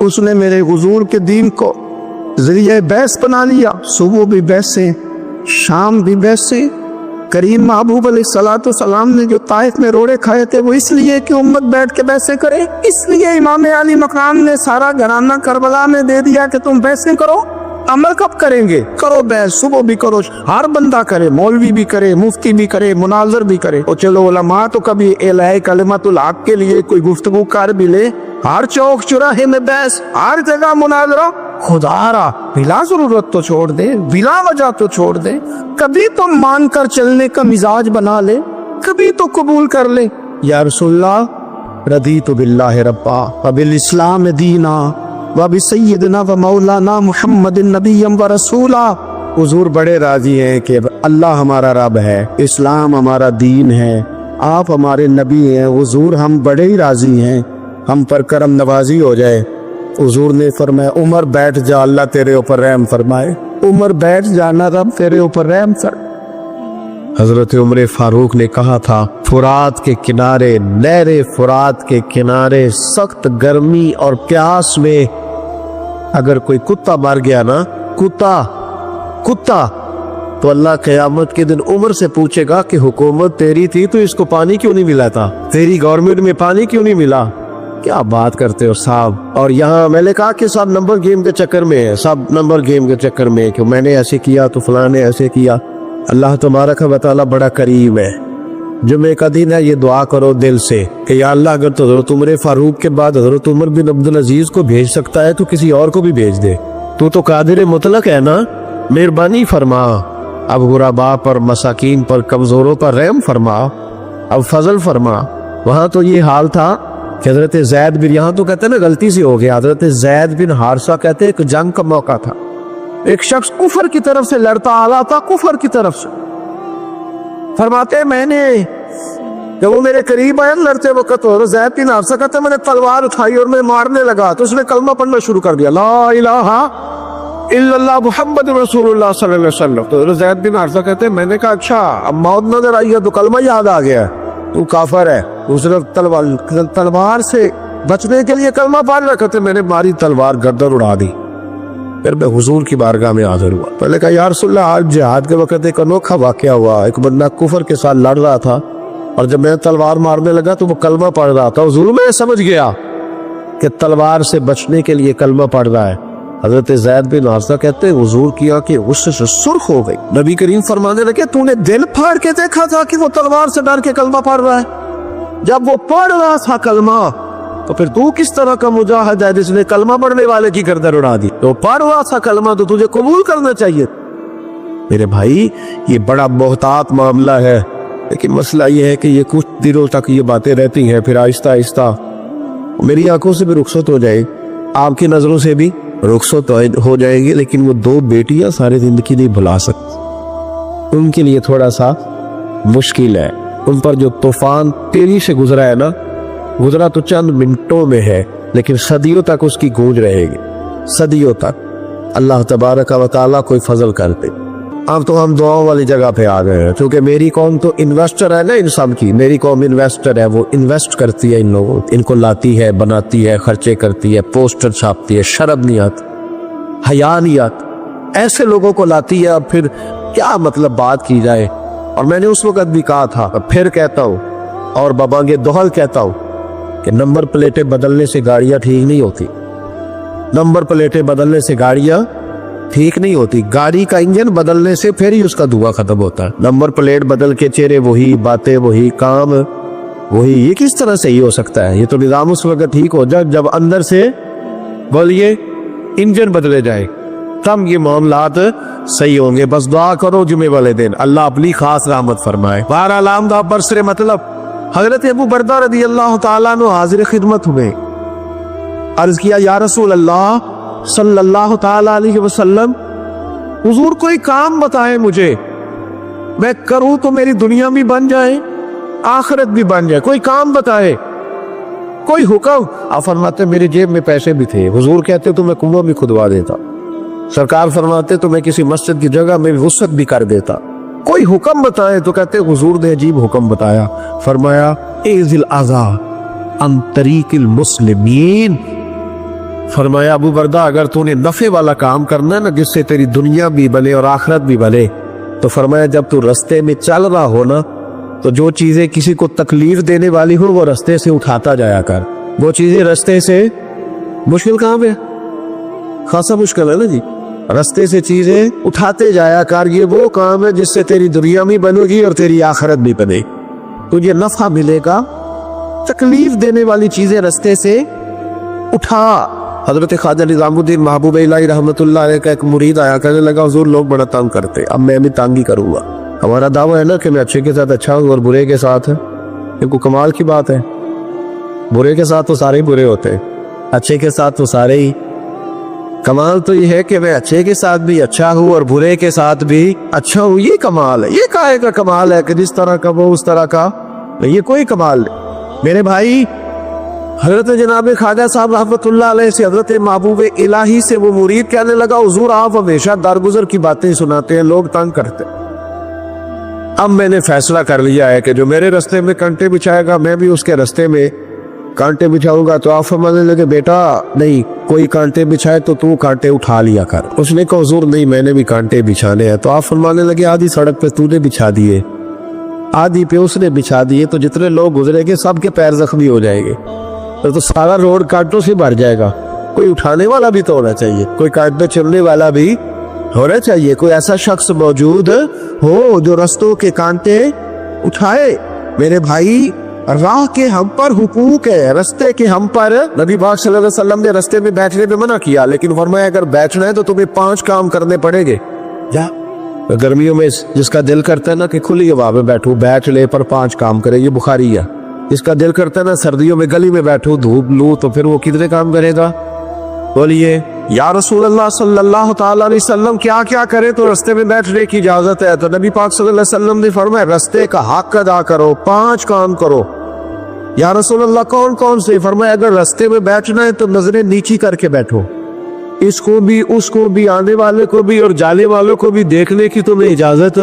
اس نے میرے حضور کے دین کو ذریعہ بحث بنا لیا. صبح بھی بحثیں، شام بھی بحثیں. کریم محبوب علیہ الصلوۃ والسلام نے جو طائف میں روڑے کھائے تھے وہ اس لیے کہ امت بیٹھ کے بحثیں کرے. اس لیے امام علی مقام نے سارا گھرانہ کربلا میں دے دیا کہ تم بحثیں کرو. عمل کب کریں گے؟ کرو بحث، صبح بھی کرو، ہر بندہ کرے، مولوی بھی کرے، مفتی بھی کرے، مناظر بھی کرے. اور چلو علماء تو کبھی الہ کلمت الحق کے لیے کوئی گفتگو کر بھی لے. ہر چوک چوراہے میں بحث، ہر جگہ مناظرہ. خدا را بلا ضرورت تو چھوڑ دے، بلا وجہ تو چھوڑ دے. کبھی تو مان کر چلنے کا مزاج بنا لے، کبھی تو قبول کر لے. یا رسول اللہ رضیت باللہ ربا وبالاسلام دینا وبسیدنا ومولانا محمد نبی و رسولا. حضور بڑے راضی ہیں کہ اللہ ہمارا رب ہے، اسلام ہمارا دین ہے، آپ ہمارے نبی ہیں. حضور ہم بڑے ہی راضی ہیں، ہم پر کرم نوازی ہو جائے. حضور نے فرمایا عمر بیٹھ جا، اللہ تیرے اوپر رحم فرمائے. عمر بیٹھ جانا، رب تیرے اوپر رحم فرمائے. حضرت عمر فاروق نے کہا تھا فرات کے کنارے، نہر فرات کے کنارے سخت گرمی اور پیاس میں اگر کوئی کتا مر گیا نا، کتا تو اللہ قیامت کے دن عمر سے پوچھے گا کہ حکومت تیری تھی تو اس کو پانی کیوں نہیں ملا تھا، تیری گورنمنٹ میں پانی کیوں نہیں ملا. کیا بات کرتے ہو صاحب. اور یہاں میں نے کہا کہ سب نمبر گیم کے چکر میں ہے، سب نمبر گیم کے چکر میں کہ میں نے ایسے کیا تو فلاں نے ایسے کیا. اللہ تبارک و تعالیٰ بڑا کریم ہے. جمعے کا دن ہے، یہ دعا کرو دل سے کہ یا اللہ اگر تو حضرت عمر فاروق کے بعد حضرت عمر بن عبدالعزیز کو بھیج سکتا ہے تو کسی اور کو بھی بھیج دے. تو قادر مطلق ہے نا، مہربانی فرما. اب غرباء پر، مساکین پر، کمزوروں پر رحم فرما، اب فضل فرما. وہاں تو یہ حال تھا کہ حضرت زید بن، یہاں تو کہتے ہیں نا غلطی سے ہو گیا، حضرت زید بن حارثہ کہتے ہیں ایک جنگ کا موقع تھا، ایک شخص کفر کی طرف سے لڑتا آ رہا تھا، کفر کی طرف سے. فرماتے ہیں میں نے جب وہ میرے قریب آیا لڑتے وقت، اور زید بن حارثہ کہتے ہیں میں نے تلوار اٹھائی اور میں مارنے لگا تو اس نے کلمہ پڑھنا شروع کر دیا، لا الہ الا اللہ محمد رسول اللہ صلی اللہ علیہ وسلم. تو زید بن حارثہ کہتے ہیں میں نے کہا اچھا اب موت نظر آئی ہے تو کلمہ یاد آ گیا، تو کافر ہے. دوسرے تلوار سے بچنے کے لیے کلمہ پڑھ رہا، کہتے میں نے ماری تلوار گردن اڑا دی. پھر میں حضور کی بارگاہ میں حاضر ہوا. پہلے کہا یا رسول اللہ آج جہاد کے وقت ایک انوکھا واقعہ ہوا، ایک بندہ کفر کے ساتھ لڑ رہا تھا اور جب میں تلوار مارنے لگا تو وہ کلمہ پڑھ رہا تھا. حضور میں سمجھ گیا کہ تلوار سے بچنے کے لیے کلمہ پڑھ رہا ہے. حضرت زید بن حارثہ کہتے ہیں حضور کی آنکھیں غصے سے سرخ ہو گئی. نبی کریم فرمانے لگے تو نے دل پھاڑ کے دیکھا تھا کہ وہ تلوار سے ڈر کے کلمہ پڑھ رہا ہے؟ جب وہ پڑھ رہا تھا کلمہ تو پھر تو کس طرح کا مجاہد ہے جس نے کلمہ پڑھنے والے کی گردن اڑا دی؟ تو پڑھ رہا تھا کلمہ تو تجھے قبول کرنا چاہیے. میرے بھائی یہ بڑا محتاط معاملہ ہے، لیکن مسئلہ یہ ہے کہ یہ کچھ دنوں تک یہ باتیں رہتی ہیں، پھر آہستہ آہستہ میری آنکھوں سے بھی رخصت ہو جائے، آپ کی نظروں سے بھی رخصت ہو جائے گی. لیکن وہ دو بیٹیاں سارے زندگی نہیں بھلا سکتی، ان کے لیے تھوڑا سا مشکل ہے. ان پر جو طوفان تیزی سے گزرا ہے نا، گزرا تو چند منٹوں میں ہے لیکن صدیوں تک اس کی گونج رہے گی، صدیوں تک. اللہ تبارک و تعالیٰ کوئی فضل کرتے. اب تو ہم دعاؤں والی جگہ پہ آ گئے ہیں، کیونکہ میری قوم تو انویسٹر ہے نا، ان سب کی میری قوم انویسٹر ہے. وہ انویسٹ کرتی ہے ان لوگوں، ان کو لاتی ہے، بناتی ہے، خرچے کرتی ہے، پوسٹر چھاپتی ہے، شرم نہیں آتی، حیا نہیں آتی، ایسے لوگوں کو لاتی ہے. اب پھر کیا مطلب بات کی جائے. اور میں نے اس وقت بھی کہا تھا، پھر کہتا ہوں اور بابانگے دوہل کہتا ہوں کہ نمبر پلیٹیں بدلنے سے گاڑیاں ٹھیک نہیں ہوتی. نمبر پلیٹیں بدلنے سے گاڑیاں ٹھیک نہیں ہوتی. گاڑی کا انجن بدلنے سے پھر ہی اس کا دھواں ختم ہوتا ہے. نمبر پلیٹ بدل کے چہرے وہی، باتیں وہی، کام وہی، یہ کس طرح صحیح ہو سکتا ہے؟ یہ تو نظام اس وقت ٹھیک ہو جائے جب اندر سے بولیے انجن بدلے جائے، تب یہ معاملات صحیح ہوں گے. بس دعا کرو جمعے والے دن اللہ اپنی خاص رحمت فرمائے. بہرحال آمدہ برسر مطلب حضرت ابو بردہ رضی اللہ تعالیٰ عنہ حاضر خدمت ہوئے. عرض کیا یا رسول اللہ صلی اللہ تعالیٰ علیہ وسلم، حضور کوئی کام بتائے مجھے، میں کروں تو میری دنیا بھی بن جائے آخرت بھی بن جائے، کوئی کام بتائے، کوئی حکم. آپ فرماتے میری جیب میں پیسے بھی تھے. حضور کہتے تو میں کنواں بھی کھدوا دیتا. سرکار فرماتے تو میں کسی مسجد کی جگہ میں وسعت بھی کر دیتا. کوئی حکم بتائے تو کہتے حضور نے عجیب حکم بتایا. فرمایا اعزل الاذى عن طریق المسلمین، فرمایا ابو بردہ اگر تو نے نفع والا کام کرنا ہے نا جس سے تیری دنیا بھی بنے اور آخرت بھی بنے، تو فرمایا جب تو رستے میں چل رہا ہو نا تو جو چیزیں کسی کو تکلیف دینے والی ہو وہ رستے سے اٹھاتا جایا کر۔ وہ چیزیں رستے سے مشکل کام ہے، خاصا مشکل ہے نا جی، رستے سے چیزیں اٹھاتے جایا کر۔ یہ وہ کام ہے جس سے تیری دنیا بھی بنے گی اور تیری آخرت بھی بنے، تجھے نفع ملے گا۔ تکلیف دینے والی چیزیں رستے سے اٹھا۔ حضرت خواجہ نظام الدین محبوب الہی رحمت اللہ علیہ کا ایک مرید آیا کہنے لگا حضور لوگ بڑا تنگ کرتے، اب میں بھی تنگ ہی کروں گا۔ ہمارا دعویٰ ہے نا کہ میں اچھے کے ساتھ اچھا ہوں اور برے کے ساتھ یہ کوئی کمال کی بات ہے؟ برے کے ساتھ تو سارے ہی برے ہوتے ہیں، اچھے کے ساتھ تو سارے ہی۔ کمال تو یہ ہے کہ میں اچھے کے ساتھ بھی اچھا ہوں اور برے کے ساتھ بھی اچھا ہوں، یہ کمال ہے۔ یہ کائے کا کمال ہے کہ جس طرح کا وہ اس طرح کا، یہ کوئی کمال نہیں میرے بھائی۔ حضرت جناب خواجہ صاحب رحمت اللہ علیہ سے حضرت محبوب الہی سے وہ مرید کہنے لگا حضور آپ ہمیشہ درگزر کی باتیں سناتے ہیں، لوگ تنگ کرتے ہیں، اب میں نے فیصلہ کر لیا ہے کہ جو میرے رستے میں کانٹے بچھائے گا میں بھی اس کے رستے میں کانٹے بچھاؤں گا۔ تو آپ فرمانے لگے بیٹا نہیں، کوئی کانٹے بچھائے تو کانٹے اٹھا لیا کر۔ اس نے کہا حضور نہیں میں نے بھی کانٹے بچھانے ہیں۔ تو آپ فرمانے لگے آدھی سڑک پہ تو نے بچھا دیے، آدھی پہ اس نے بچھا دیے، تو جتنے لوگ گزرے گے سب کے پیر زخمی ہو جائیں گے، تو سارا روڈ کانٹوں سے بھر جائے گا۔ کوئی اٹھانے والا بھی تو ہونا چاہیے، کوئی کانٹے چلنے والا بھی ہونا چاہیے، کوئی ایسا شخص موجود ہو جو رستوں کے کانٹے اٹھائے۔ میرے بھائی راہ کے ہم پر حقوق ہے، رستے کے ہم پر۔ نبی پاک صلی اللہ علیہ وسلم نے رستے میں بیٹھنے پہ منع کیا، لیکن فرمایا اگر بیٹھنا ہے تو تمہیں 5 کام کرنے پڑیں گے۔ گرمیوں میں جس کا دل کرتا ہے نا کہ کھلی ہوا میں بیٹھو، بیٹھ لے پر 5 کام کرے، یہ بخاری ہے۔ جس کا دل کرتا ہے نا سردیوں میں گلی میں بیٹھو دھوپ لوں، تو پھر وہ کتنے کام کرے گا؟ بولیے یا رسول اللہ صلی اللہ تعالی علیہ وسلم کیا کیا کرے تو رستے میں بیٹھنے کی اجازت ہے؟ تو نبی پاک صلی اللہ علیہ وسلم نے فرمایا رستے کا حق ادا کرو، 5 کام کرو۔ یا رسول اللہ کون کون سے؟ فرمایا اگر رستے میں بیٹھنا ہے تو نظریں نیچی کر کے بیٹھو، اس کو بھی اس کو بھی، آنے والے کو بھی اور جانے والوں کو بھی دیکھنے کی تمہیں اجازت۔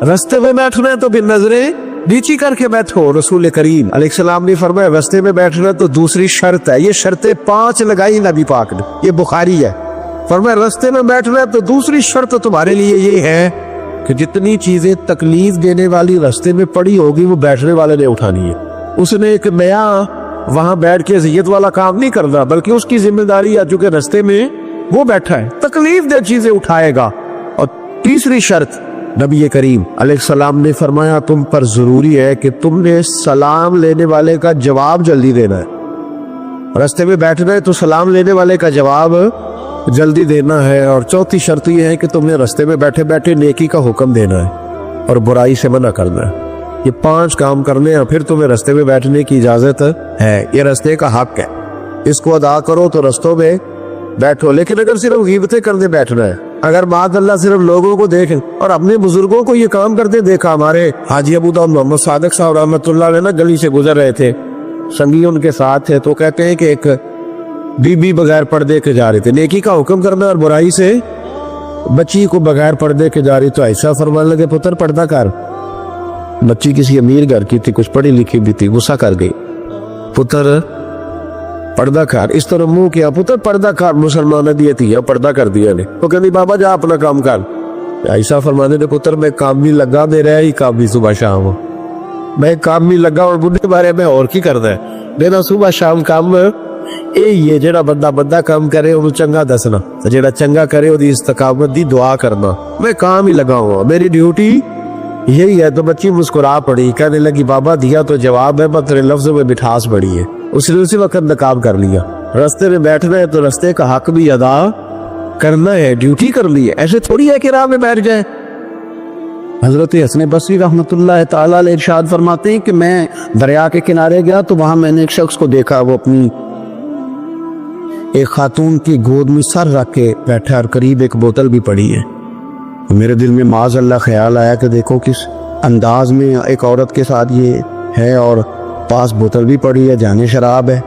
رستے میں بیٹھنا ہے تو بھی نظریں نیچی کر کے بیٹھو۔ رسول کریم علیہ السلام نے فرمایا رستے میں بیٹھنا تو دوسری شرط ہے، یہ شرطیں 5 لگائی نبی پاک نے، یہ بخاری ہے۔ فرمایا رستے میں بیٹھنا ہے تو دوسری شرط تمہارے لیے یہ ہے کہ جتنی چیزیں تکلیف دینے والی رستے میں پڑی ہوگی وہ بیٹھنے والے نے اٹھانی ہے۔ اس نے ایک نیا وہاں بیٹھ کے اذیت والا کام نہیں کرنا، بلکہ اس کی ذمہ داری ہے چونکہ رستے میں وہ بیٹھا ہے، تکلیف دہ چیزیں اٹھائے گا۔ اور تیسری شرط نبی کریم علیہ السلام نے فرمایا تم پر ضروری ہے کہ تم نے سلام لینے والے کا جواب جلدی دینا ہے۔ رستے میں بیٹھنا ہے تو سلام لینے والے کا جواب جلدی دینا ہے۔ اور چوتھی شرط یہ ہے کہ تم نے رستے میں بیٹھے بیٹھے نیکی کا حکم دینا ہے اور برائی سے منع کرنا ہے۔ یہ 5 کام کرنے ہیں پھر تمہیں رستے میں بیٹھنے کی اجازت ہے، یہ رستے کا حق ہے، اس کو ادا کرو تو رستوں میں بیٹھو۔ لیکن اگر صرف غیبتیں کرنے بیٹھنا ہے، اگر معاذ اللہ صرف لوگوں کو دیکھیں اور اپنے بزرگوں کو یہ کام کرتے دیکھا، ہمارے حاجی ابو داؤد محمد صادق صاحب رحمۃ اللہ علیہ نا گلی سے گزر رہے تھے، سنگی ان کے ساتھ تھے، تو کہتے ہیں کہ ایک بی بی بغیر پردے کے جا رہے تھے، نیکی کا حکم کرنا اور برائی سے بچی کو بغیر پردے کے جا رہی، تو ایسا فرمانے لگے پتر پردہ کر۔ بچی کسی امیر گھر کی تھی، کچھ پڑھی لکھی بھی تھی، غصہ کر گئی، پتر پردہ کر، اس طرح منہ کیا، پتر پردہ کر، مسلمان نے دیے تھی پردہ کر دیا نے۔ تو کہنی بابا جا اپنا کام کر۔ ایسا فرمانے نے پتر میں کام بھی لگا، میرا ہی کام بھی صبح شام ہو، میں کام بھی لگا اور بڑھے بارے میں اور کی کرنا ہے دینا صبح شام کام یہ جڑا بندہ کام کرے وہ چنگا دسنا، جڑا چنگا کرے وہ استقامت دی دعا کرنا، میں کام ہی لگا ہوا، میری ڈیوٹی یہی ہے۔ تو بچی مسکرا پڑی، کہنے لگی بابا دیا تو جواب ہے پر تیرے لفظوں میں مٹھاس بڑی ہے۔ اس نے اسی وقت نقاب کر لیا، رستے میں بیٹھنا ہے تو رستے کا حق بھی ادا کرنا ہے، ڈیوٹی کر لی ہے، ایسے تھوڑی ہے کہ راہ میں بیٹھ جائے۔ حضرت حسن بصری رحمت اللہ تعالیٰ علیہ ارشاد فرماتے ہیں کہ میں دریا کے کنارے گیا تو وہاں میں نے ایک شخص کو دیکھا، وہ اپنی ایک خاتون کی گود میں سر رکھ کے بیٹھا اور قریب ایک بوتل بھی پڑی ہے۔ میرے دل میں معاذ اللہ خیال آیا کہ دیکھو کس انداز میں ایک عورت کے ساتھ یہ ہے اور پاس بوتل بھی پڑی ہے، جانے شراب ہے۔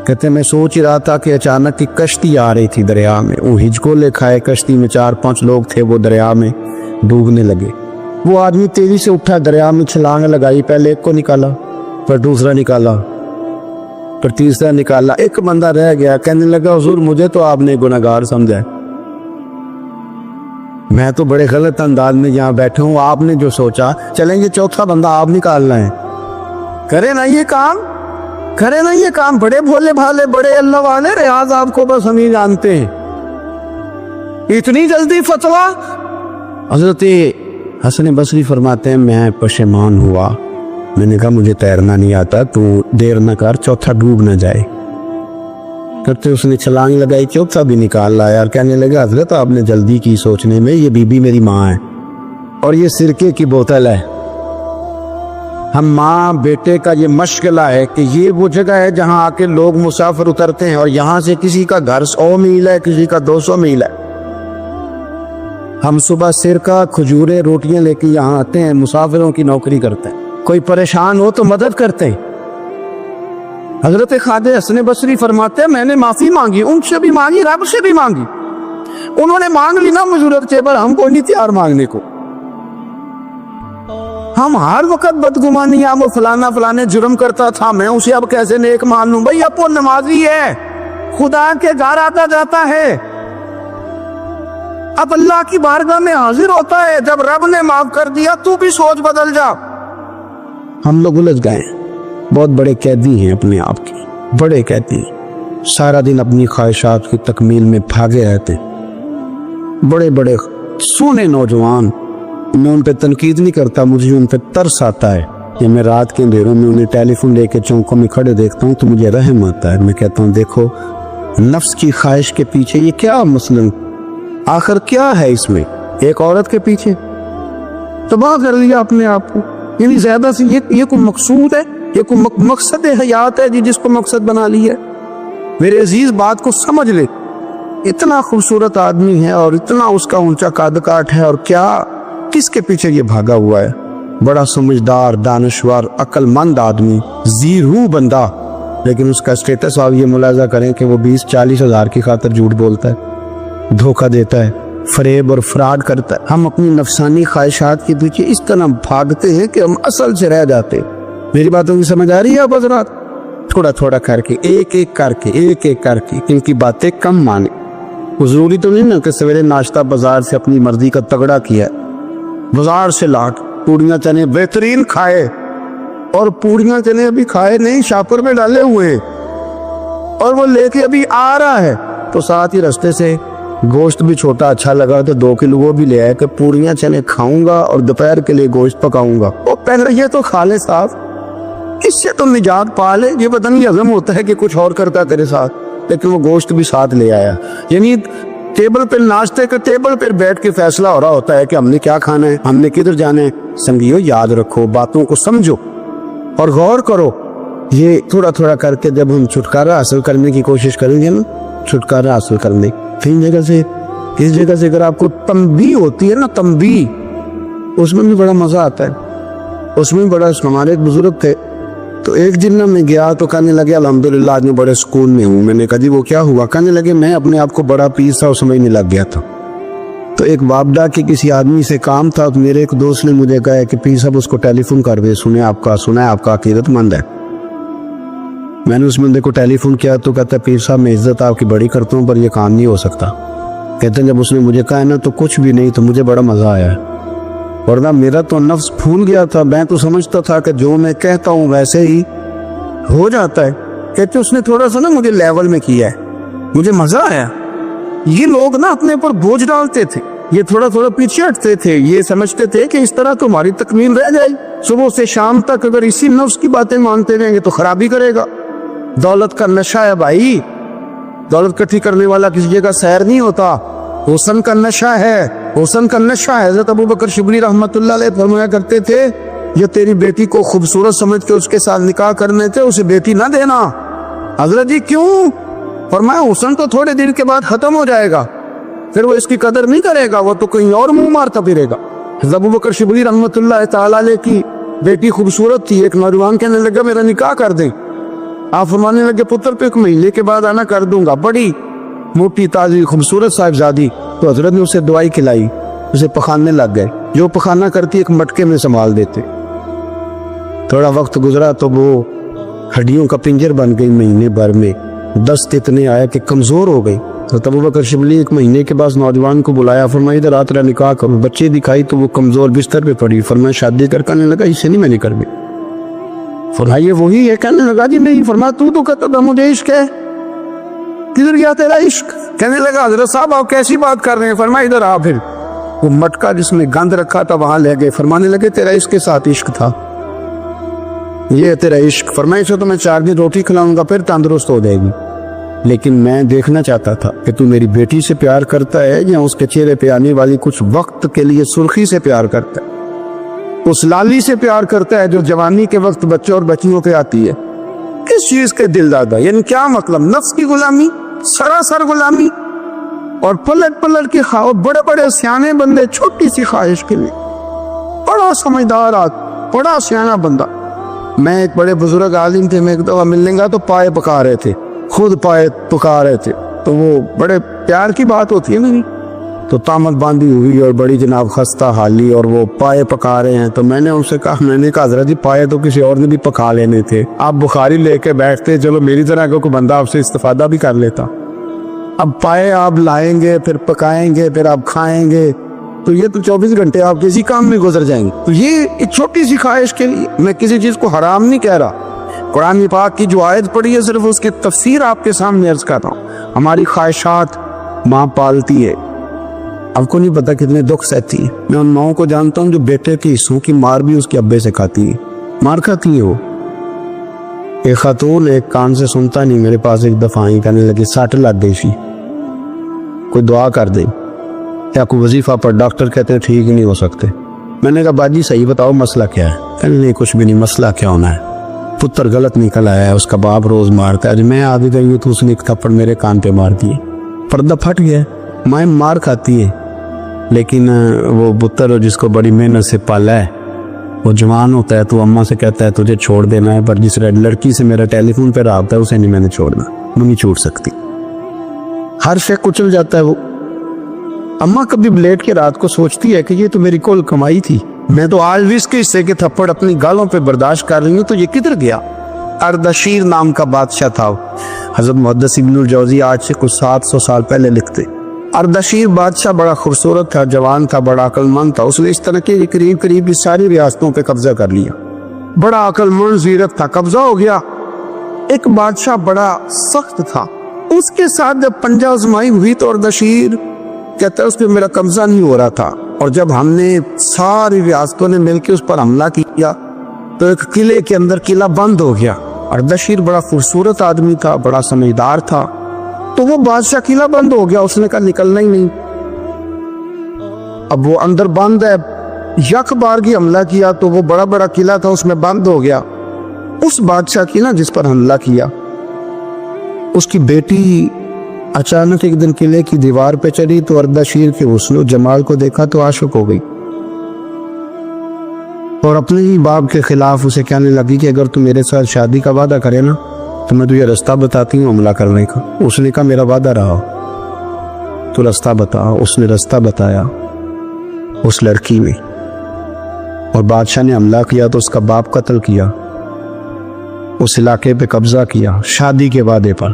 کہتے میں سوچ رہا تھا کہ اچانک کی کشتی آ رہی تھی دریا میں، وہ ہجکو لے کھائے، کشتی میں 4-5 لوگ تھے، وہ دریا میں ڈوبنے لگے۔ وہ آدمی تیزی سے اٹھا، دریا میں چھلانگ لگائی، پہلے ایک کو نکالا پھر دوسرا نکالا، پھر تیسرا نکالا، ایک بندہ رہ گیا، کہنے لگا حضور مجھے تو آپ نے گناہگار سمجھا ہے، میں تو بڑے غلط انداز میں یہاں بیٹھے ہوں، آپ نے جو سوچا چلیں گے چوتھا بندہ آپ نکالنا ہے، کرے نا یہ کام، کرے نا یہ کام، بڑے بھولے بھالے بڑے اللہ والے، ریاض آپ کو بس ہم ہی جانتے ہیں، اتنی جلدی فتویٰ۔ حضرت حسن بصری فرماتے ہیں میں پشیمان ہوا، میں نے کہا مجھے تیرنا نہیں آتا، تو دیر نہ کر، چوتھا ڈوب نہ جائے، کرتے اس نے چھلانگ لگائی، چوتھا بھی نکال لایا اور کہنے لگا حضرت آپ نے جلدی کی سوچنے میں، یہ بی بی میری ماں ہے اور یہ سرکے کی بوتل ہے، ہم ماں بیٹے کا یہ مشغلہ ہے کہ یہ وہ جگہ ہے جہاں آ کے لوگ مسافر اترتے ہیں، اور یہاں سے کسی کا گھر 100 میل ہے، کسی کا 200 میل ہے، ہم صبح سرکہ کھجورے روٹیاں لے کے یہاں آتے ہیں، مسافروں کی نوکری کرتے ہیں، کوئی پریشان ہو تو مدد کرتے ہیں۔ حضرت خواجہ حسن بصری فرماتے ہیں میں نے معافی مانگی، ان سے بھی مانگی، رب سے بھی مانگی، انہوں نے مانگ لی نا مجورت سے، پر ہم کو نہیں تیار مانگنے کو، ہم ہر وقت بدگمانی وہ فلانا فلانے جرم کرتا تھا، میں اسے اب کیسے نیک مان لوں؟ بھائی اب وہ نمازی ہے، خدا کے گھر آتا جاتا ہے، اب اللہ کی بارگاہ میں حاضر ہوتا ہے، جب رب نے معاف کر دیا تو بھی سوچ بدل جا۔ ہم لوگ الجھ گئے ہیں، بہت بڑے قیدی ہیں اپنے آپ کے، بڑے قیدی، سارا دن اپنی خواہشات کی تکمیل میں بھاگے رہتے، بڑے بڑے سونے نوجوان، میں ان پہ تنقید نہیں کرتا، مجھے ان پہ ترس آتا ہے کہ میں رات کے اندھیروں میں انہیں ٹیلی فون لے کے چوکوں میں کھڑے دیکھتا ہوں تو مجھے رحم آتا ہے، میں کہتا ہوں دیکھو نفس کی خواہش کے پیچھے یہ کیا مثلاً آخر کیا ہے اس میں، ایک عورت کے پیچھے تباہ کر دیا اپنے آپ کو، یعنی زیادہ سے یہ کوئی مقصود ہے، یہ کوئی مقصد حیات ہے جس کو مقصد بنا لی ہے؟ میرے عزیز بات کو سمجھ لے، اتنا خوبصورت آدمی ہے اور اتنا اس کا اونچا قد کاٹ ہے، اور کیا کس کے پیچھے یہ بھاگا ہوا ہے؟ بڑا سمجھدار، دانشور، عقل مند آدمی، ذی روح بندہ، لیکن اس کا اسٹیٹس آپ یہ ملاحظہ کریں کہ وہ 20-40 ہزار کی خاطر جھوٹ بولتا ہے، دھوکہ دیتا ہے، فریب اور فراڈ کرتا ہے۔ ہم اپنی نفسانی خواہشات کے پیچھے اس طرح بھاگتے ہیں کہ ہم اصل سے رہ جاتے ہیں۔ میری باتوں کی سمجھ آ رہی ہے آپ حضرات؟ تھوڑا تھوڑا کر کے، ایک ایک کر کے ان کی باتیں کم مانے۔ وہ ضروری تو نہیں نا کہ سویرے ناشتہ بازار سے اپنی مرضی کا تگڑا کیا ہے، بازار سے لاٹ پوڑیاں چنے بہترین کھائے، اور پوڑیاں چنے ابھی کھائے نہیں، شاپر میں ڈالے ہوئے، اور وہ لے کے ابھی آ رہا ہے، تو ساتھ ہی رستے سے گوشت بھی چھوٹا اچھا لگا تو 2 کلو وہ بھی لے آئے کہ پوڑیاں چنے کھاؤں گا اور دوپہر کے لیے گوشت پکاؤں گا۔ وہ پہلے یہ تو کھا لے صاحب، اس سے تو نجات پا لے، یہ بدن نہیں ہضم ہوتا ہے کہ کچھ اور کرتا تیرے ساتھ، لیکن وہ گوشت بھی ساتھ لے آیا، یعنی ٹیبل پہ ناشتے کے ٹیبل پہ بیٹھ کے فیصلہ ہو رہا ہوتا ہے کہ ہم نے کیا کھانا ہے، ہم نے کدھر جانا ہے۔ سنگیو یاد رکھو، باتوں کو سمجھو اور غور کرو، یہ تھوڑا تھوڑا کر کے جب ہم چھٹکارا حاصل کرنے کی کوشش کریں گے نا، چھٹکارا حاصل کرنے کئی جگہ سے، اس جگہ سے اگر آپ کو تنبیہ ہوتی ہے نا، تنبیہ، اس میں بھی بڑا مزہ آتا ہے، اس میں بڑا، ہمارے ایک بزرگ تھے تو ایک دن میں گیا تو کہنے لگے الحمدللہ آج میں بڑے سکون میں ہوں۔ میں نے کہا جی وہ کیا ہوا؟ کہنے لگے میں اپنے آپ کو بڑا پیر تھا، سمجھنے لگ گیا تھا، تو ایک بابڈا کے کسی آدمی سے کام تھا، تو میرے ایک دوست نے مجھے کہا کہ پیر صاحب اس کو ٹیلی فون کر دے، سنا ہے آپ کا عقیدت مند ہے۔ میں نے اس بندے کو ٹیلی فون کیا تو کہتا ہے پیر صاحب میں عزت آپ کی بڑی کرتا ہوں پر یہ کام نہیں ہو سکتا۔ کہتے ہیں جب اس نے مجھے کہا نا تو کچھ بھی نہیں، تو مجھے بڑا مزہ آیا ہے، ورنہ میرا تو نفس پھول گیا تھا، میں تو سمجھتا تھا کہ جو میں کہتا ہوں ویسے ہی ہو جاتا ہے۔ کہتے اس نے تھوڑا سا نا مجھے لیول میں کیا ہے، مجھے مزہ آیا۔ یہ لوگ نا اپنے اوپر بوجھ ڈالتے تھے، یہ تھوڑا تھوڑا پیچھے ہٹتے تھے، یہ سمجھتے تھے کہ اس طرح تو ہماری تکمیل رہ جائے، صبح سے شام تک اگر اسی نفس کی باتیں مانتے رہیں گے تو خرابی کرے گا۔ دولت کا نشہ ہے بھائی، دولت کٹھی کرنے والا کسی جگہ سیر نہیں ہوتا، حسن کا نشہ ہے، حسن کا نشہ ہے۔ حضرت ابوبکر شبلی رحمۃ اللہ علیہ فرمایا کرتے تھے جو تیری بیٹی کو خوبصورت سمجھ کے اس کے ساتھ نکاح کرنے تھے اسے بیٹی نہ دینا۔ حضرت جی کیوں؟ فرمایا حسن تو تھوڑے دن کے بعد ختم ہو جائے گا، پھر وہ اس کی قدر نہیں کرے گا، وہ تو کہیں اور منہ مارتا پھرے گا۔ حضرت ابوبکر شبلی رحمۃ اللہ تعالی علیہ کی بیٹی خوبصورت تھی، ایک نوجوان کہنے لگا میرا نکاح کر دیں، آپ فرمانے لگے پتر پہ 1 مہینے کے بعد آنا کر دوں گا، بڑی موٹی تازی خوبصورت صاحبزادی۔ تو حضرت نے اسے دوائی کھلائی، اسے پخانے لگ گئے، جو پخانہ کرتی ایک مٹکے میں سنبھال دیتے۔ تھوڑا وقت گزرا تو وہ ہڈیوں کا پنجر بن گئی مہینے بھر میں، دست اتنے آیا کہ کمزور ہو گئی۔ تو ابو بکر شبلی ایک مہینے کے بعد نوجوان کو بلایا، فرمایا ادھر آ تیرا نکاح کرو۔ بچے دکھائی تو وہ کمزور بستر پہ پڑی، فرمایا شادی کرنے لگا اسے نہیں میں نے کرنی۔ فرمایا یہ وہی ہے؟ کہنے لگا جی نہیں۔ فرمایا تو کہتا تھا مجھے عشق ہے، کدھر گیا تیرا عشق؟ کہنے لگا حضرت صاحب آپ کیسی بات کر رہے ہیں؟ فرمایا ادھر آ۔ پھر وہ مٹکا جس میں گند رکھا تھا وہاں لے گئے، فرمانے لگے تیرا اس کے ساتھ عشق تھا، یہ ہے تیرا عشق۔ فرمایا اسے تو میں 4 دن روٹی کھلاؤں گا پھر تندرست ہو جائے گی، لیکن میں دیکھنا چاہتا تھا کہ تو میری بیٹی سے پیار کرتا ہے یا اس کے چہرے پہ آنے والی کچھ وقت کے لیے سرخی سے پیار کرتا ہے، اس لالی سے پیار کرتا ہے جو جوانی کے وقت بچوں اور بچیوں پہ آتی ہے۔ کس چیز کے دل دادا؟ یعنی کیا مطلب؟ نفس کی غلامی، سراسر غلامی، اور پلٹ پلٹ کے خواہ بڑے بڑے سیانے بندے چھوٹی سی خواہش کے لیے، بڑا سمجھدار آدمی، بڑا سیانا بندہ۔ میں ایک بڑے بزرگ عالم تھے، میں ایک دفعہ ملنے گا تو پائے پکا رہے تھے، خود پائے پکا رہے تھے، تو وہ بڑے پیار کی بات ہوتی ہے نا، تو تامت باندھی ہوئی اور بڑی جناب خستہ حالی، اور وہ پائے پکا رہے ہیں۔ تو میں نے ان سے کہا، میں نے کہا حضرت جی پائے تو کسی اور نے بھی پکا لینے تھے، آپ بخاری لے کے بیٹھتے، چلو میری طرح کا کوئی بندہ آپ سے استفادہ بھی کر لیتا۔ اب پائے آپ لائیں گے، پھر پکائیں گے، پھر آپ کھائیں گے، تو یہ تو 24 گھنٹے آپ کسی کام میں گزر جائیں گے۔ تو یہ ایک چھوٹی سی خواہش کے لیے، میں کسی چیز کو حرام نہیں کہہ رہا، قرآن پاک کی جو آیت پڑھی ہے صرف اس کی تفسیر آپ کے سامنے عرض کرتا ہوں۔ ہماری خواہشات ماں پالتی ہے، آپ کو نہیں پتا کتنے دکھ سہتی ہے۔ میں ان ماؤں کو جانتا ہوں جو بیٹے کے حصوں کی مار بھی اس کے ابے سے کھاتی ہے، مار کھاتی ہے وہ۔ ایک خاتون ایک کان سے سنتا نہیں، میرے پاس ایک دفعہ آئی، کہنے لگی 60 لگ گئی سی، کوئی دعا کر دے یا کوئی وظیفہ پر، ڈاکٹر کہتے ہیں ٹھیک ہی نہیں ہو سکتے۔ میں نے کہا باجی صحیح بتاؤ مسئلہ کیا ہے؟ کہنے نہیں کچھ بھی نہیں، مسئلہ کیا ہونا ہے، پتر غلط نکل آیا ہے، اس کا باپ روز مارتا ہے، میں آدھی گئی ہوں تو اس نے ایک تھپڑ میرے کان پہ مار دیے، پردہ پھٹ گیا۔ مائیں مار کھاتی ہے، لیکن وہ پتر جس کو بڑی محنت سے پالا ہے وہ جوان ہوتا ہے تو اماں سے کہتا ہے تجھے چھوڑ دینا ہے، پر جس لڑکی سے میرا ٹیلی فون پہ رابطہ ہے اسے نہیں میں نے چھوڑنا، وہ نہیں چھوڑ سکتی، ہر شے کچل جاتا ہے وہ۔ اماں کبھی لیٹ کے رات کو سوچتی ہے کہ یہ تو میری کل کمائی تھی، میں تو آج بھی اس کے حصے کے تھپڑ اپنی گالوں پہ برداشت کر رہی ہوں، تو یہ کدھر گیا؟ اردشیر نام کا بادشاہ تھا، حضرت محدث ابن الجوزی آج سے کچھ 700 سال پہلے لکھتے۔ اردشیر بادشاہ بڑا خوبصورت تھا، جوان تھا، بڑا عقل مند تھا، اس نے اس طرح کے قریب قریب کی ساری ریاستوں پہ قبضہ کر لیا، بڑا عقل مند زیرک تھا، قبضہ ہو گیا۔ ایک بادشاہ بڑا سخت تھا، اس کے ساتھ جب پنجہ آزمائی ہوئی تو اردشیر کہتا ہے اس پہ میرا قبضہ نہیں ہو رہا تھا، اور جب ہم نے ساری ریاستوں نے مل کے اس پر حملہ کیا تو ایک قلعے کے اندر قلعہ بند ہو گیا۔ اردشیر بڑا خوبصورت آدمی تھا، بڑا سمجھدار تھا، تو وہ بادشاہ قلعہ بند ہو گیا، اس نے کہا نکلنا ہی نہیں، اب وہ اندر بند ہے، یک بار کی حملہ کیا تو وہ بڑا بڑا قلعہ تھا اس میں بند ہو گیا۔ اس بادشاہ کی نا جس پر حملہ کیا، اس کی بیٹی اچانک ایک دن قلعے کی دیوار پہ چڑھی تو اردشیر کے حسن و جمال کو دیکھا تو عاشق ہو گئی، اور اپنے ہی باپ کے خلاف اسے کہنے لگی کہ اگر تو میرے ساتھ شادی کا وعدہ کرے نا تو میں تجھے رستہ بتاتی ہوں حملہ کرنے کا۔ اس نے کہا میرا وعدہ رہا، تو رستہ بتا۔ اس نے رستہ بتایا اس لڑکی نے، اور بادشاہ نے حملہ کیا تو اس کا باپ قتل کیا، اس علاقے پہ قبضہ کیا شادی کے وعدے پر۔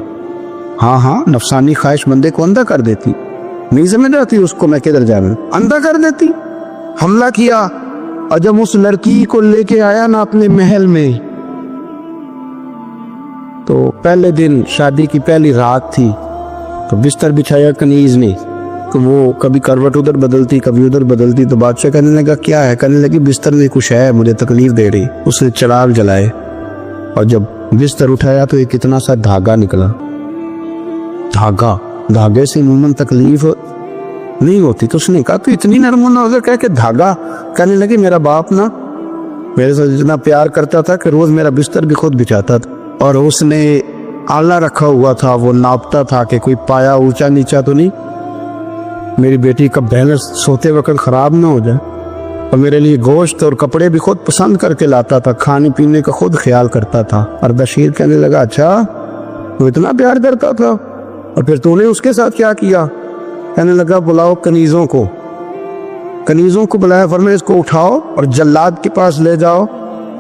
ہاں نفسانی خواہش بندے کو اندھا کر دیتی، نہیں سمجھ رہتی اس کو میں کدھر جانا، اندھا کر دیتی۔ حملہ کیا، اور جب اس لڑکی کو لے کے آیا نا اپنے محل میں، تو پہلے دن شادی کی پہلی رات تھی، تو بستر بچھایا کنیز نے، تو وہ کبھی کروٹ ادھر بدلتی کبھی ادھر بدلتی، تو بادشاہ کہنے لگا کیا ہے؟ کہنے لگی بستر میں کچھ ہے مجھے تکلیف دے رہی۔ اس نے چراغ جلائے اور جب بستر اٹھایا تو ایک اتنا سا دھاگا نکلا، دھاگے سے عموماً تکلیف نہیں ہوتی، تو اس نے کہا تو اتنی نرم و نازک کہہ کے دھاگا؟ کہنے لگی میرا باپ نا میرے ساتھ اتنا پیار کرتا تھا کہ روز میرا بستر بھی خود بچھاتا تھا، اور اس نے آلہ رکھا ہوا تھا، وہ ناپتا تھا کہ کوئی پایا اونچا نیچا تو نہیں، میری بیٹی کا بیلنس سوتے وقت خراب نہ ہو جائے، اور میرے لیے گوشت اور کپڑے بھی خود پسند کر کے لاتا تھا، کھانے پینے کا خود خیال کرتا تھا۔ اردشیر کہنے لگا اچھا تو اتنا پیار کرتا تھا، اور پھر تو نے اس کے ساتھ کیا کیا؟ کہنے لگا بلاؤ کنیزوں کو بلایا، فرمایا اس کو اٹھاؤ اور جلاد کے پاس لے جاؤ،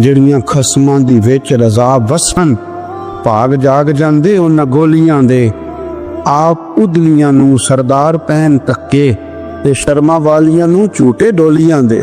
ਜਿਹੜੀਆਂ ਖਸਮਾਂ ਦੀ ਵਿੱਚ ਰਜ਼ਾ ਵਸਣ ਭਾਗ ਜਾਗ ਜਾਂਦੇ ਉਹਨਾਂ ਗੋਲੀਆਂ ਦੇ। ਆਪ ਉਦਲੀਆਂ ਨੂੰ ਸਰਦਾਰ ਪਹਿਨ ਤੱਕੇ ਤੇ ਸ਼ਰਮਾ ਵਾਲੀਆਂ ਨੂੰ ਝੂਟੇ ਡੋਲੀਆਂ ਦੇ।